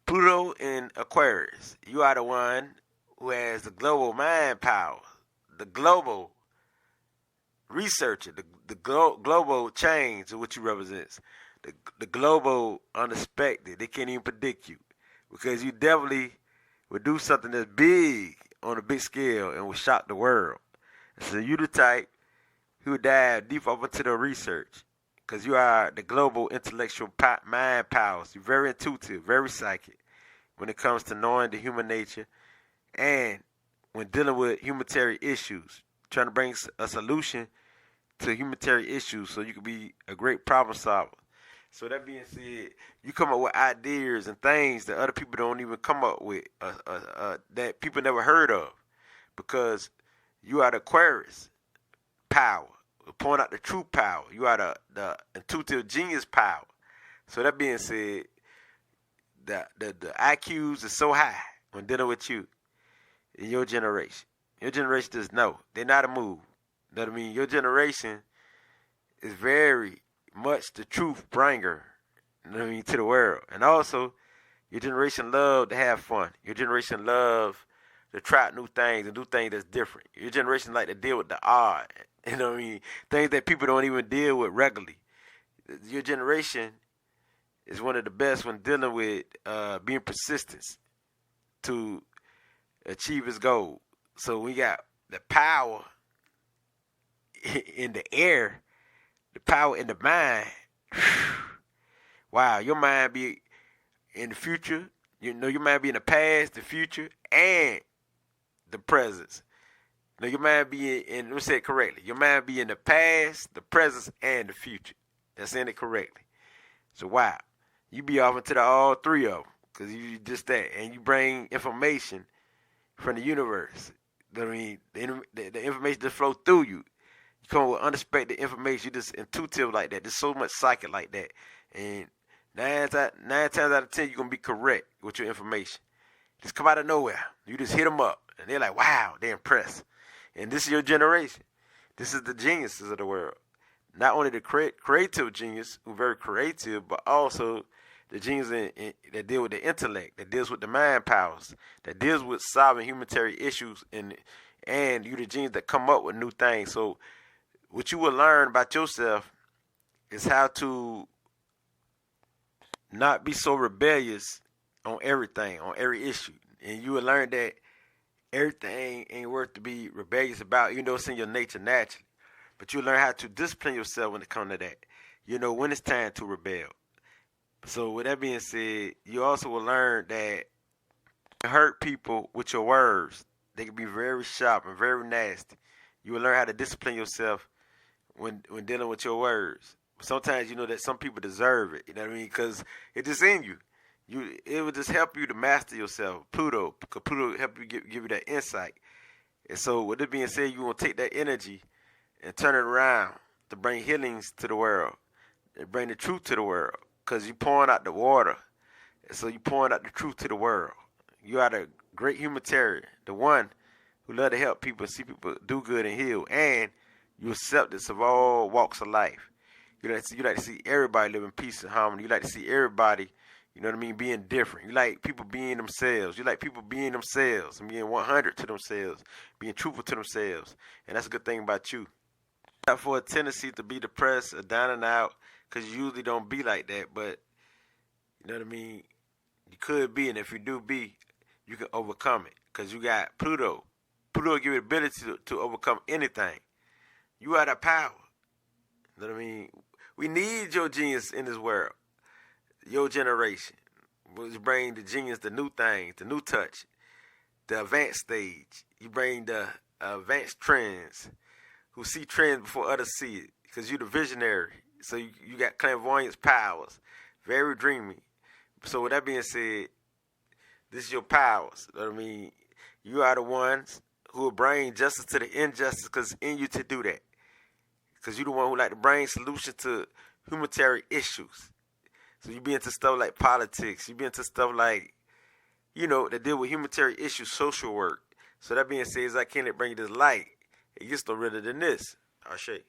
Pluto in Aquarius. You are the one who has the global mind power, the global researcher, the global change of what you represent, the global unexpected. They can't even predict you because you definitely would do something that's big on a big scale and would shock the world. So you the type who would dive deep up into the research because you are the global intellectual mind powers. You're very intuitive, very psychic when it comes to knowing the human nature and when dealing with humanitarian issues, trying to bring a solution to humanitarian issues so you can be a great problem solver. So that being said, you come up with ideas and things that other people don't even come up with, that people never heard of, because you are the Aquarius power, point out the true power. You are the intuitive genius power. So that being said, the IQs is so high when dealing with you in your generation. Your generation does know. They're not a move. You know what I mean? Your generation is very much the truth bringer, you know what I mean, to the world. And also, your generation love to have fun. Your generation love to try new things and do things that's different. Your generation like to deal with the odd, you know what I mean, things that people don't even deal with regularly. Your generation is one of the best when dealing with being persistent to achieve its goal. So we got the power in the air, the power in the mind. Wow, your mind be in the future. You know, your mind be in the past, the future, and the present. No, your mind be in, let me say it correctly. Your mind be in the past, the present, and the future. That's saying it correctly. So wow, you be off into all three of them because you just that, and you bring information from the universe. I mean, the information just flow through you. You come with unexpected information. You just intuitive like that. There's so much psychic like that, and nine times out of 10, you're gonna be correct with your information. Just come out of nowhere. You just hit them up, and they're like, "Wow," they're impressed. And this is your generation. This is the geniuses of the world. Not only the creative genius, who are very creative, but also the genius that deal with the intellect, that deals with the mind powers, that deals with solving humanitarian issues, and you the genius that come up with new things. So what you will learn about yourself is how to not be so rebellious on everything, on every issue. And you will learn that everything ain't worth to be rebellious about, even though it's in your nature naturally. But you learn how to discipline yourself when it comes to that. You know when it's time to rebel. So with that being said, you also will learn that you hurt people with your words. They can be very sharp and very nasty. You will learn how to discipline yourself when dealing with your words. Sometimes you know that some people deserve it. You know what I mean? Because it's just in you. It will just help you to master yourself. Pluto, because Pluto help you give you that insight. And so with it being said, you want to take that energy and turn it around to bring healings to the world and bring the truth to the world, because you're pouring out the water. And so you're pouring out the truth to the world. You are the great humanitarian, the one who love to help people, see people do good and heal, and you accept this of all walks of life. You like to see everybody live in peace and harmony. You like to see everybody, you know what I mean, being different. You like people being themselves. You like people being themselves and being 100 to themselves, being truthful to themselves. And that's a good thing about you. Not for a tendency to be depressed or down and out, because you usually don't be like that. But, you know what I mean, you could be, and if you do be, you can overcome it. Because you got Pluto. Pluto will give you the ability to overcome anything. You are the power. You know what I mean? We need your genius in this world. Your generation. You bring the genius, the new things, the new touch, the advanced stage. You bring the advanced trends, who see trends before others see it, because you're the visionary. So you got clairvoyance powers, very dreamy. So with that being said, this is your powers. You know what I mean? You are the ones who will bring justice to the injustice, because it's in you to do that. Because you're the one who like to bring solutions to humanitarian issues. So you be into stuff like politics. You be into stuff like, you know, that deal with humanitarian issues, social work. So that being said, as I can't bring you this light, it gets no redder than this. Ashe.